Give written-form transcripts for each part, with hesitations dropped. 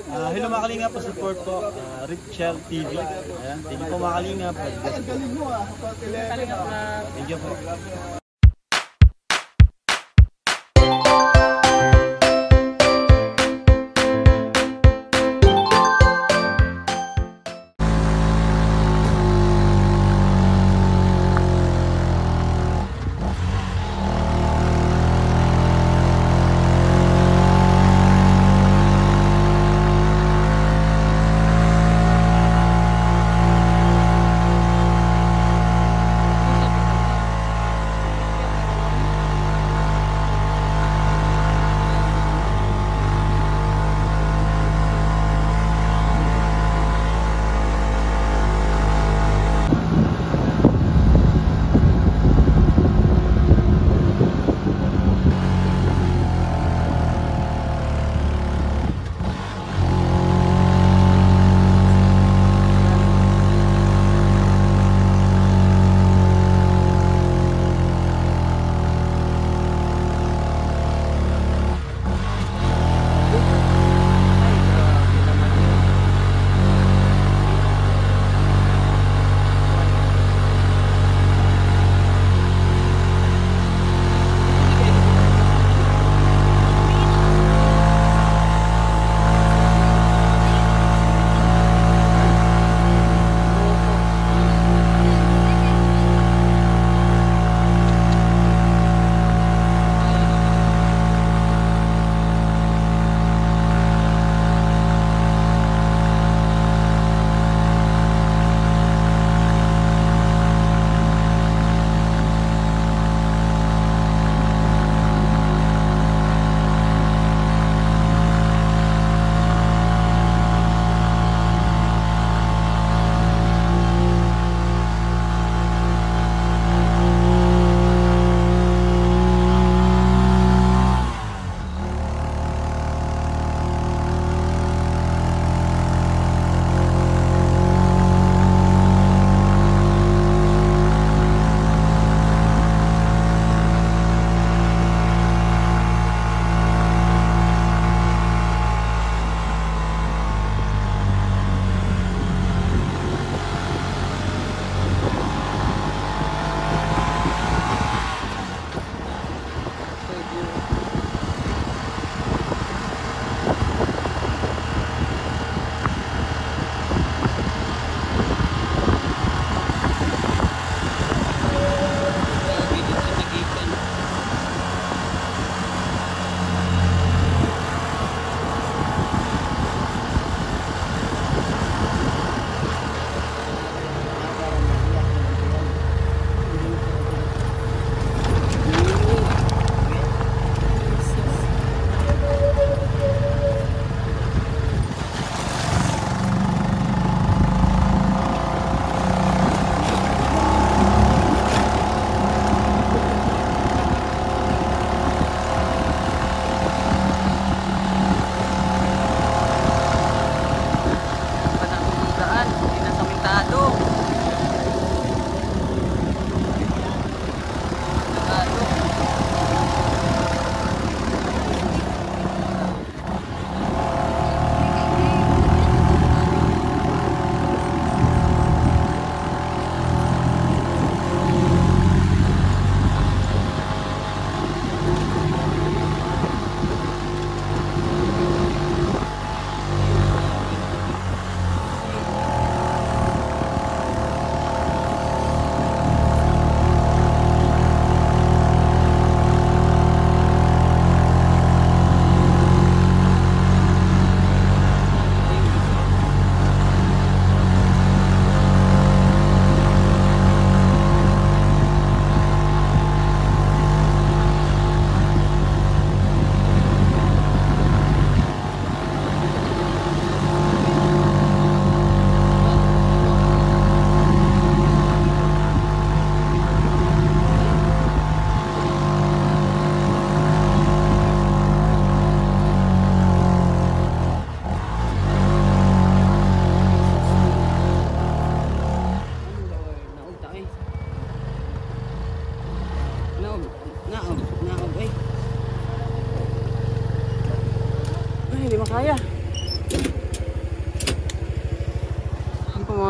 Hello mga kalingap, support po Richel TV. Ayan, thank you po mga kalingap. Thank you po.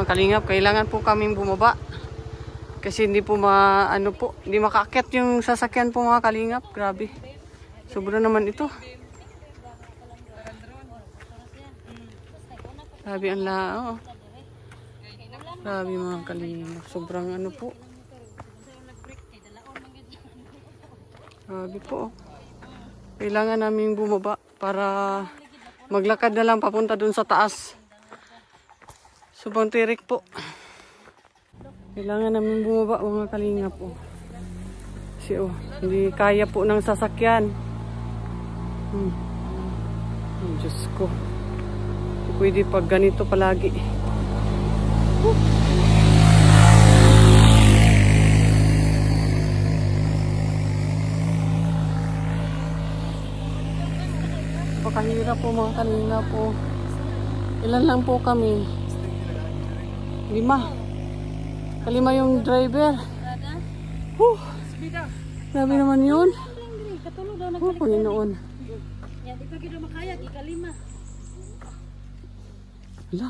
mga kalingap, kailangan po kaming bumaba. Kasi hindi po hindi makaakyat yung sasakyan po mga kalingap. Grabe. Sobra naman ito. Grabe ang lao. Grabe mga kalingap. Sobrang po. Grabe po. Kailangan namin bumaba para maglakad na lang papunta dun sa taas. Sobrang tirik po. Kailangan namin bumaba mga kalingap po. Kasi hindi kaya po ng sasakyan. Diyos ko. Hindi pwede pag ganito palagi. Napakahirap po mga kalingap po. Ilan lang po kami? 5. Kalima yung driver. Grabe naman yun. Panginoon. Hala,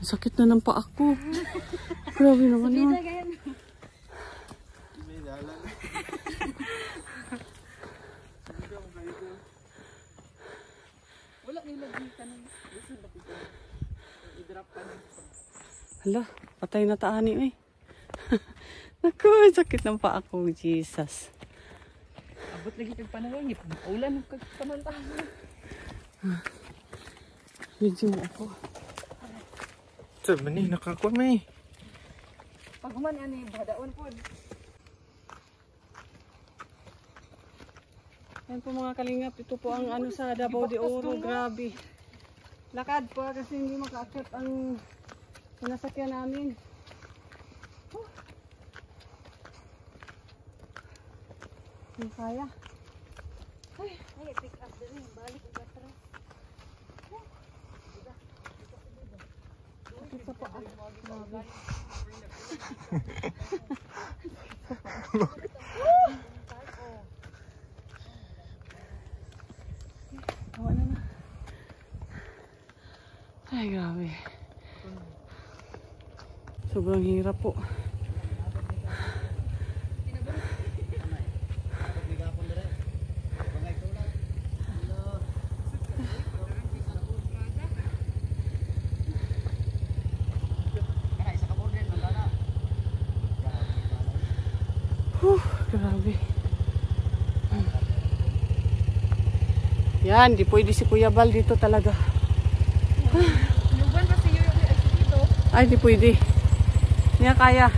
sakit na ng paa ko. Grabe naman yun. Hala, patay na taani eh. Naku, sakit ng paa ko, Jesus. Abot lagi kag panawangit. Ulan kag pamantahan. Medyo ako. Sabi ni, nakakuha may. Pag human ani badaon pod. Yan po mga kalingap, ito po ang sa Davao de Oro, grabe. Lakad po kasi hindi makaakyat ang sinasakyan namin. Hindi kaya. Ay, pick up din. Balik ang atras. Sakit sa paa. Grabe. Tawa na. Ay, grabe. Sobrang hirap po. Grabe. Yan, di pwede si Kuya Bal dito talaga. Luban pa si Yoyo dito. Ay, di pwede. Hindi na kaya.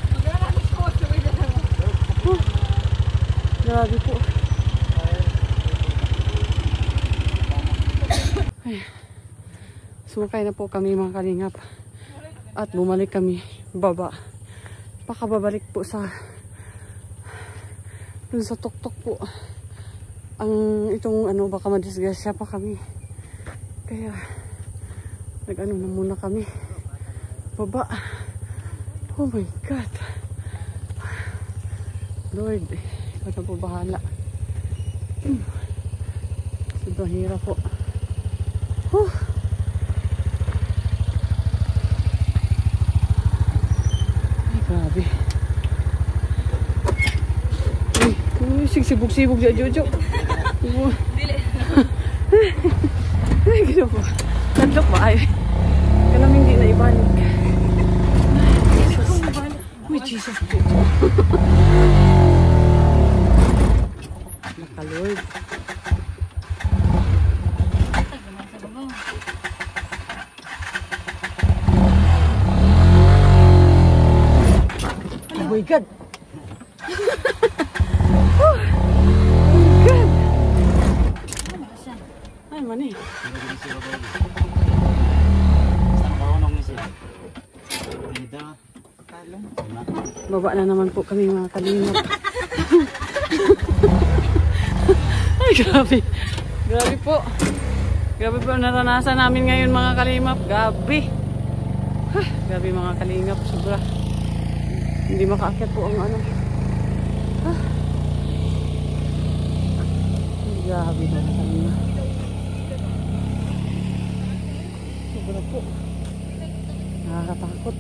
Grabe po. Ay. Sumakay na po kami mga kalingap. At bumalik kami baba. Pakababalik po sa dun sa tuktok po. Itong baka madisgrasya pa kami. Kaya na muna kami. Baba. Oh my God. Lord, ikaw na po bahala. Sobrang hirap po. Ay, grabe. Ay, sigsibog-sibog dyan, Jojo. Dili. Ay, gano'n po. Tatlok ba? Ay, kalaming di na ibalik. Uy, Jesus. Naka-Lord. Oh my God. Oh my God. Ay, mani. Baba na naman po kami mga kalingap. Ay, grabe. Grabe po. Grabe po naranasan namin ngayon mga kalingap. Grabe. Grabe mga kalingap. Sobra. Hindi makaakyat po ang Grabe mga kalingap. Sobra po. Nakakatakot.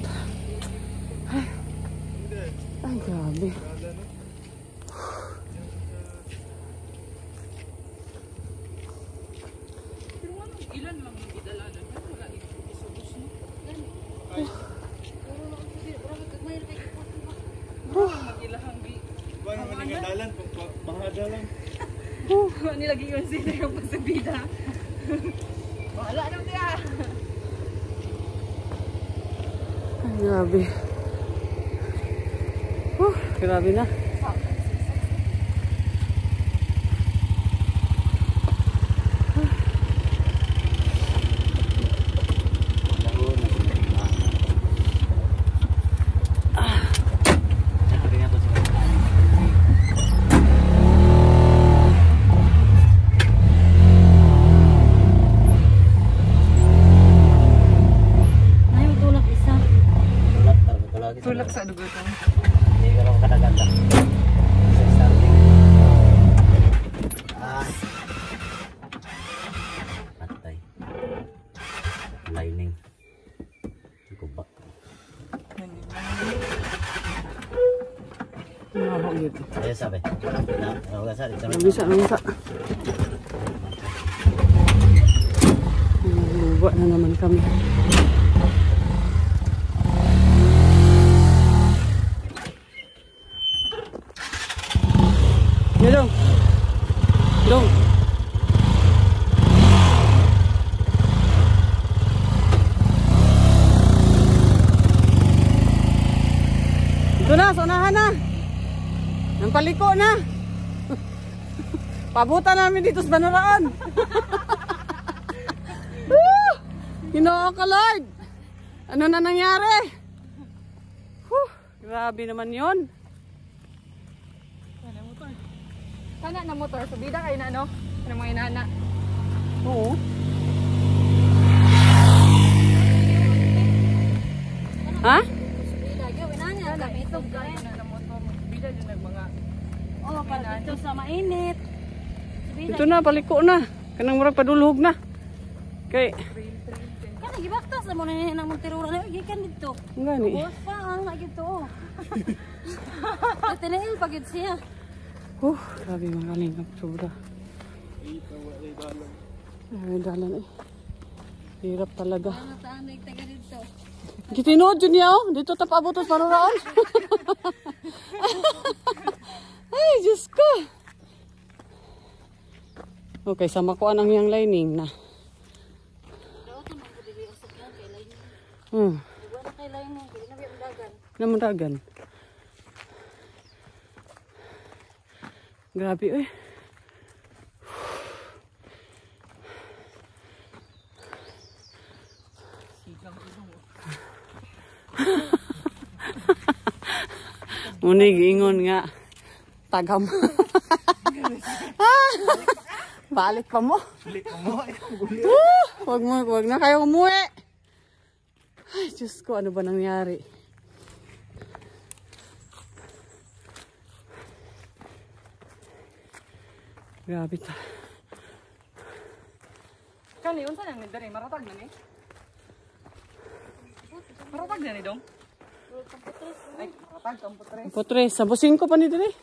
Ay, grabe. Ilan lang yung idalanan? Wala isubos mo. Magilahang di. Wala naman yung dalan, bahada lang. Nilagay yun sila yung pagsabida. Wala nang diya. Ay, grabe. Grabe na. Tulak sa dugo ko. Hindi ka lang kataganda. Sa starting. Patay. Lining. Kubak. Mahal gitu. Ayo sabi. Ano ka sa? Bisa. Lupa na naman kami. Dong. Dong. Ito na, saunahan na. Ang paliko na. Pabutan namin dito sa Banaraan. Ginoo ka, Lord. Ano na nangyari? Grabe naman yun. Kana na motor, subida kayo na, no? Ano mga inana? Oo. Ha? Subida, gawin na niya. Kana itong gano'n na motor, subida din ang mga... Oo, para dito sa mainit. Subida. Ito na, paliko na. Kanang murag padulhog na. Kay, Kana, gibaktas na mo na ng Monterura na. Gikan dito. ang gani. Buwas pa, ang nagito. Tatinail pagid siya. Grabe mga kalingap. Sobra. Ay, dalan eh. Hirap talaga. Ano saan nagtaga dito? Gitinood yun yaw. Dito tapabutos Banaraan. Ay, Diyos ko. Okay, sama ko anang yung lining na. Dapat naman ko dili usap yan kay lain. Hmm. Wala kay lain mo, kay nabi ang dagan. Namundagan. Grabe eh. Munig ingon nga tagam. Balik pa mo. Wag na kayo umuwi. Ay, Diyos ko, ano ba nangyari? Grabe ta. Kani, unsa nang nindari? Maratag na ni? Maratag na ni, Dong? Ay, maratag, kamputres. Kamputres, sabusing ko pa ni dire.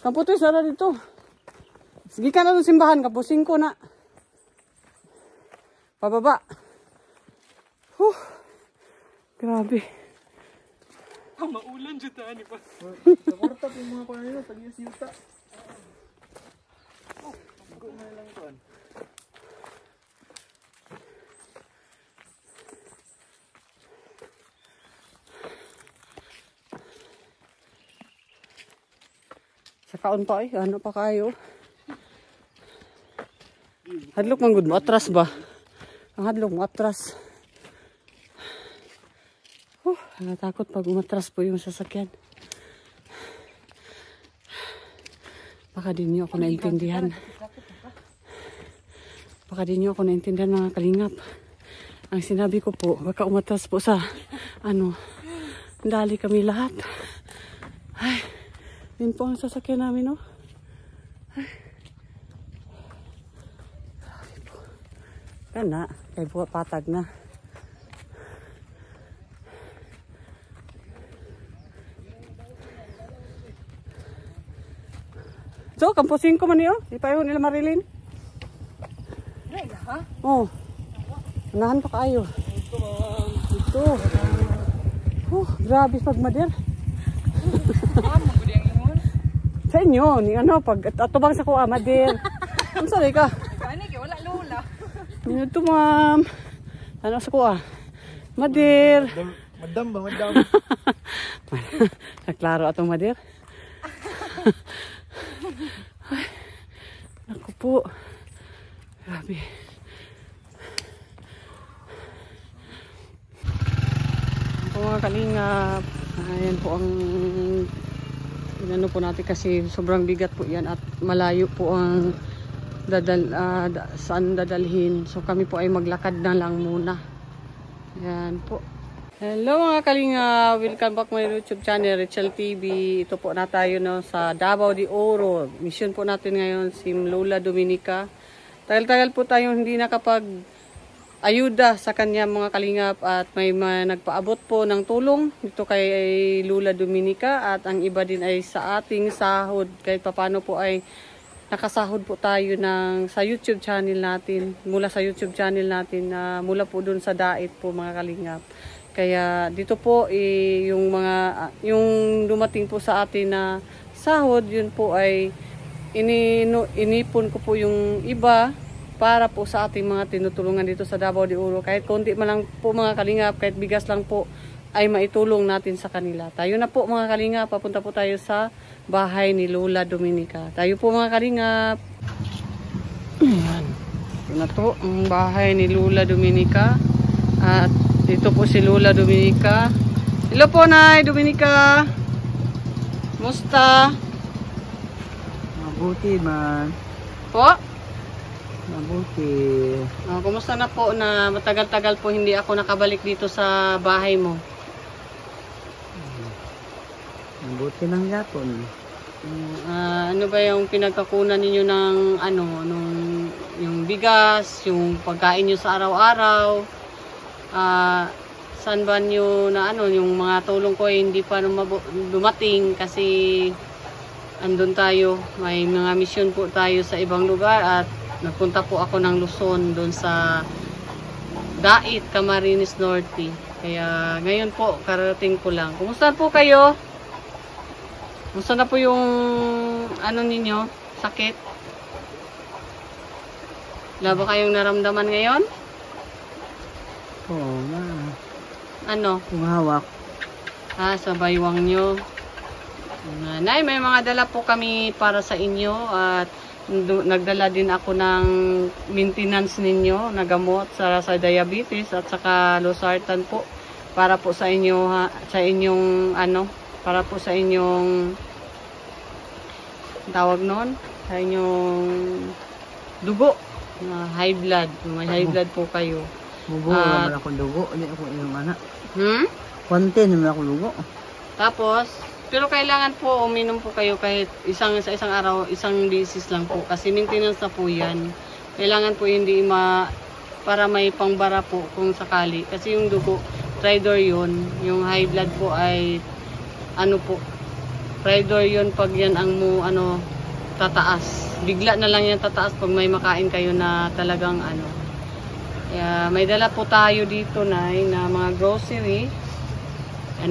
Kamputres na dito. Sige ka na ng simbahan, kapusing ko na. Pababa. Grabe. Maulan dyan tayo ni pa. Nakorta po yung mga pangayon, tag-yuta. Sa kaon pa eh, ano pa kayo? Hadlok man gud mo atras ba? Ang hadlok mo atras. Natatakot pag umatras po yung sasakyan. Baka din niyo ako naintindihan. Baka din niyo ako naintindihan mga kalingap. Ang sinabi ko po, baka umatras po sa dali kami lahat. Ay, yun po ang sasakyan namin, no? Ay. Grabe po. Kana, kay buhat patag na. So, kampo 5 man niyo. Ipayo nila Marilyn. Ha? Oh. Unahan pa kayo. Ito. Grabe pag mader. Sa inyo, ni ano, pag atubang sa kuha, mader. Ang sanay ka? Kani, wala lola. Ito, ma'am. Ano sa kuha? Mader. Madam ba? Madam. Naklaro atong mader. Ay, naku po. Grabe. Ito mga kalingap. Ayan po ang inano po natin kasi sobrang bigat po yan at malayo po ang saan dadalhin. So kami po ay maglakad na lang muna. Ayan po. Hello mga kalinga, welcome back my YouTube channel, Rachel TV. Ito po na tayo no, sa Davao de Oro. Mission po natin ngayon si Lola Dominica. Tagal-tagal po tayo hindi nakapag-ayuda sa kanya mga kalingap at may nagpaabot po ng tulong dito kay Lola Dominica at ang iba din ay sa ating sahod. Kahit papano po ay nakasahod po tayo sa YouTube channel natin, mula sa YouTube channel natin na mula po dun sa Dait po mga kalingap. Kaya dito po yung dumating po sa atin na sahod, yun po ay inipon ko po yung iba para po sa ating mga tinutulungan dito sa Davao de Oro. Kahit konti man lang po mga kalingap, kahit bigas lang po ay maitulong natin sa kanila. Tayo na po mga kalingap, papunta po tayo sa bahay ni Lola Dominica. Tayo po mga kalingap. Ayan. Ito na to ang bahay ni Lola Dominica. At dito po si Lola Dominica. Hello po, Nay Dominica. Musta? Mabuti man. Po? Mabuti. Kumusta na po na matagal-tagal po hindi ako nakabalik dito sa bahay mo? Mabuti ng yapon. Ano ba yung pinagkakunan ninyo ng yung bigas, yung pagkain nyo sa araw-araw? Saan ba nyo na yung mga tulong ko ay hindi pa dumating kasi andun tayo, may mga mission po tayo sa ibang lugar at nagpunta po ako ng Luzon doon sa Dait, Camarines Norte. Kaya ngayon po karating ko lang. Kumusta po kayo? Kumusta na po yung ninyo, sakit? Wala ba kayong naramdaman ngayon? Oo na. Ano? Kung hawak. Sa baywang nyo. Nay, may mga dala po kami para sa inyo at nagdala din ako ng maintenance ninyo na gamot sa diabetes at saka losartan po para po sa inyo para po sa inyong tawag noon, sa inyong dugo, high blood. May high blood po kayo. Bugo naman ako dugo. Hindi ako inom anak. Konti naman ako dugo. Tapos, pero kailangan po uminom po kayo kahit sa isang araw, isang beses lang po. Kasi maintenance na po yan. Kailangan po hindi para may pangbara po kung sakali. Kasi yung dugo, tridor yun. Yung high blood po ay tridor yun pag yan ang tataas. Bigla na lang yan tataas pag may makain kayo na talagang Kaya may dala po tayo dito na mga grocery.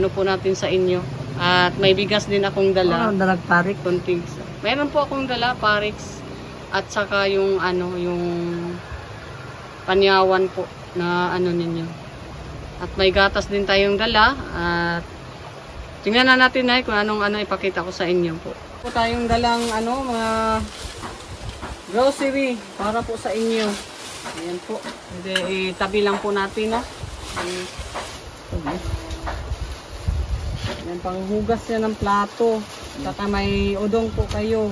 Po natin sa inyo. At may bigas din akong dala. Dalag parik. Konting. Meron po akong dala, parix. At saka yung yung panyawan po na ninyo. At may gatas din tayong dala. At tingnan na natin kung anong ipakita ko sa inyo po. Po tayong dalang mga grocery para po sa inyo. Ayan po. Itabi lang po natin Yan, panghugas yan ng plato. Saka may udong po kayo.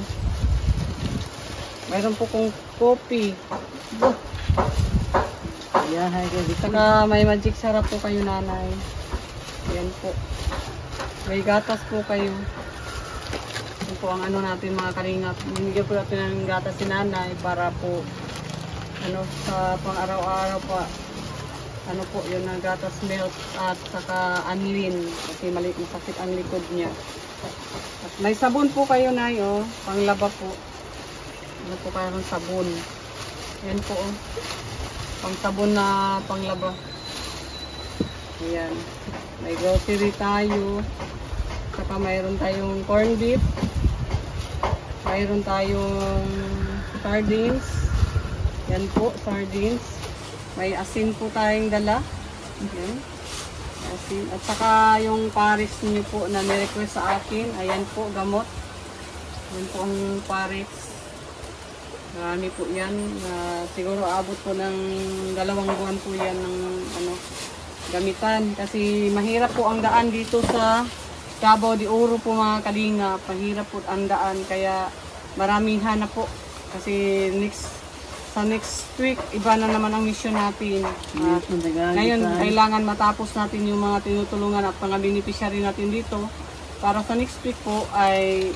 Mayroon po kong kopi. Saka may magic sarap po kayo, nanay. Yan po. May gatas po kayo. Yan po ang natin mga kalingap. Binigyan po natin ng gatas si nanay para po sa pang-araw-araw pa. Yun na gatas milk at saka anlin kasi maliit na sakit ang likod niya. At may sabon po kayo na panglaba po. Ano po kayo ng sabon. Ayan po pang sabon na panglaba. Ayan. May grocery tayo. Saka mayroon tayong corned beef. Mayroon tayong sardines. Yan po, sardines. May asin po tayong dala. Ayan. Asin. At saka yung paris niyo po na nirequest sa akin. Ayan po, gamot. Ayan po ang paris. Marami po yan. Siguro abot po ng 2 buwan po yan ng gamitan. Kasi mahirap po ang daan dito sa Cabao de Oro po mga kalinga. Mahirap po ang daan. Kaya maraming hanap po. Kasi sa next week, iba na naman ang mission natin. At ngayon, kailangan matapos natin yung mga tinutulungan at mga beneficiary natin dito. Para sa next week po ay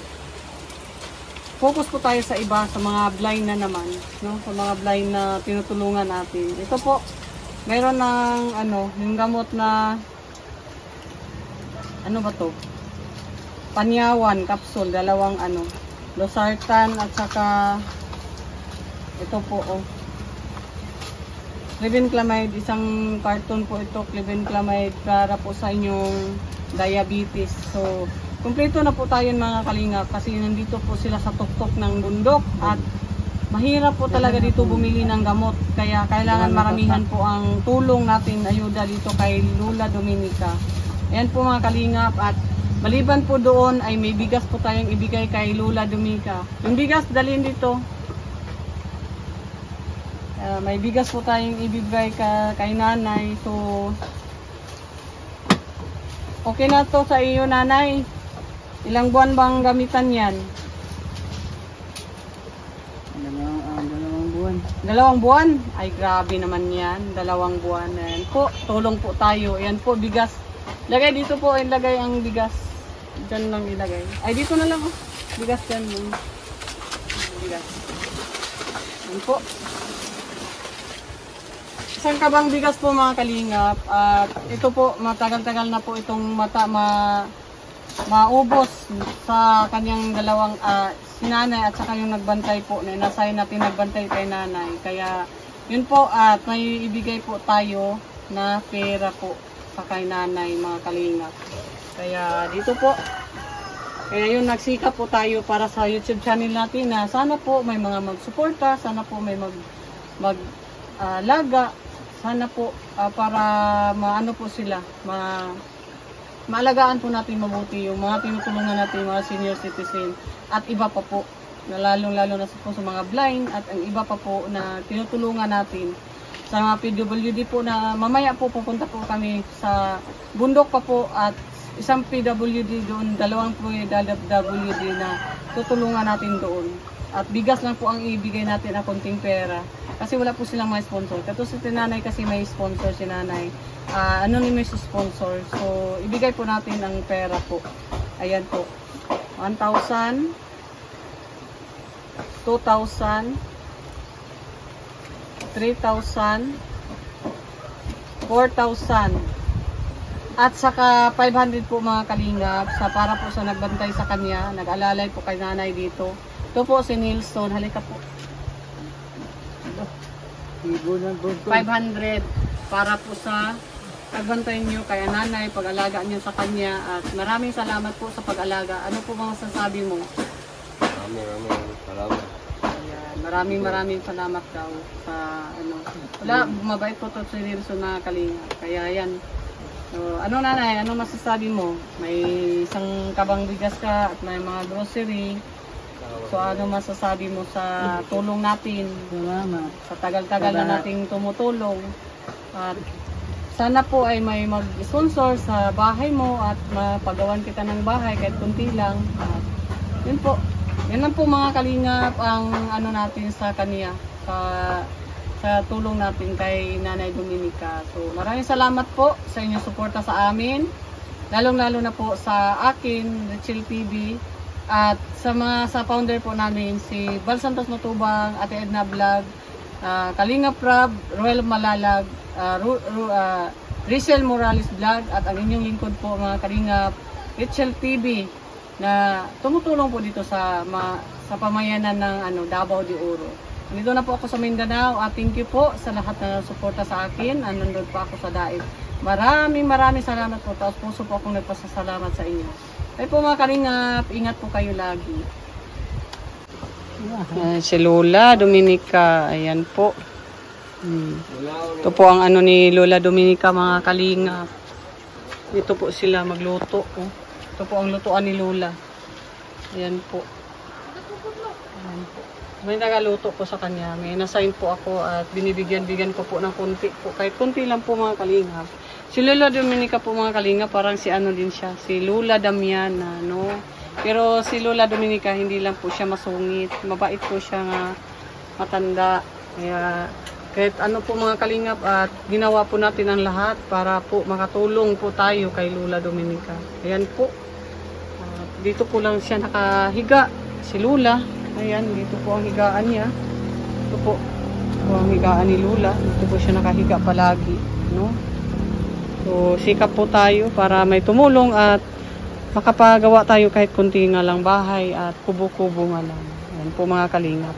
focus po tayo sa iba, sa mga blind na naman. No? Sa mga blind na tinutulungan natin. Ito po, mayroon ng yung gamot na ano ba to? Panyawan, capsule, 2 losartan at saka ito po Clivenclamide, isang carton po ito, Clivenclamide para po sa inyong diabetes. So, kumpleto na po tayo mga kalingap kasi nandito po sila sa tuktok ng bundok at mahirap po talaga dito bumili ng gamot. Kaya kailangan maramihan po ang tulong natin, ayuda dito kay Lula Dominica. Ayan po mga kalingap at maliban po doon ay may bigas po tayong ibigay kay Lula Dominica. Yung bigas dalhin dito. May bigas po tayong ibigay kay nanay. So, okay na to sa iyo nanay. Ilang buwan bang gamitan yan? 2 buwan. 2 buwan? Ay grabe naman yan. 2 buwan. Ayan po, tulong po tayo. Ayan po, bigas. Lagay dito po, ilagay ang bigas. Diyan lang ilagay. Ay dito na lang bigas dyan. Bigas. Ayan po. Isang kabang bigas po mga kalingap. At ito po, matagal-tagal na po itong maubos sa kanyang si nanay at saka yung nagbantay po. Nasay natin nagbantay kay nanay. Kaya yun po at may ibigay po tayo na pera po sa kay nanay mga kalingap. Kaya dito po. Kaya yun nagsikap po tayo para sa YouTube channel natin na sana po may mga magsuporta. Sana po may maglaga. Sana po para maano po sila, maalagaan po natin mabuti yung mga tinutulungan natin, mga senior citizen at iba pa po, na lalong-lalo na po sa mga blind at ang iba pa po na tinutulungan natin sa mga PWD po na mamaya po pupunta po kami sa bundok pa po at isang PWD doon, 2 PWD na tutulungan natin doon. At bigas lang po ang ibigay natin na konting pera. Kasi wala po silang may sponsor. Katulad si nanay kasi may sponsor si nanay. Anonymous sponsor. So, ibigay po natin ang pera po. Ayan po. 1,000, 2,000, 3,000, 4,000. At saka 500 po mga kalingap para po sa nagbantay sa kanya. Nag-alalay po kay nanay dito. Ito po si Nilson. Halika po. 500 para po sa pagbantay nyo kay nanay, pag-alaga nyo sa kanya. At maraming salamat po sa pag-alaga. Ano po mga sasabi mo? Maraming salamat. Ayan, maraming salamat daw sa wala, mabait po to si Nilson na kalinga. Kaya yan. So, ano nanay, ano masasabi mo? May isang kabang bigas ka at may mga grocery. So ano masasabi mo sa tulong natin? Salamat. Sa tagal-tagal na nating tumutulong. At sana po ay may mag-sponsor sa bahay mo at mapagawan kita ng bahay kahit kunti lang. At yun po. Yan lang po mga kalingap ang natin sa kanya. Sa tulong natin kay Nanay Dominica. So maraming salamat po sa inyong suporta sa amin. Lalong-lalo na po sa akin, Richel TV. At sa founder po namin, si Val Santos Matubang, Ate Edna Vlog, Kalinga Prab, Roel Malalag, Richel Morales Vlog, at ang inyong lingkod po mga Kalinga, Richel TV. na tumutulong po dito sa sa pamayanan ng Davao de Oro. Dito na po ako sa Mindanao at thank you po sa lahat na suporta sa akin. Nandun pa ako sa Daig. Maraming salamat po. Taos puso po akong nagpasasalamat sa inyo. Ay po mga kalingap, ingat po kayo lagi. Si Lola Dominica, ayan po. Ito po ang ni Lola Dominica mga kalingap. Dito po sila magluto. Oh. Ito po ang lutuan ni Lola. Ayan po. Ayan po. May nagaluto po sa kanya. May nasign po ako at binibigyan ko po ng konti po. Kahit konti lang po mga kalingap. Si Lola Dominica po mga kalingap, parang si din siya. Si Lola Damiana, no? Pero si Lola Dominica, hindi lang po siya masungit. Mabait po siya nga matanda. Kaya kahit po mga kalingap at ginawa po natin ang lahat para po makatulong po tayo kay Lola Dominica. Ayan po. Dito po lang siya nakahiga. Si Lola. Ayan, dito po ang higaan niya. Ito po ang higaan ni Lola. Dito po siya nakahiga palagi, no? So, sikap po tayo para may tumulong at makapagawa tayo kahit kunti nga lang bahay at kubo-kubo nga lang. Ayan po mga kalingap.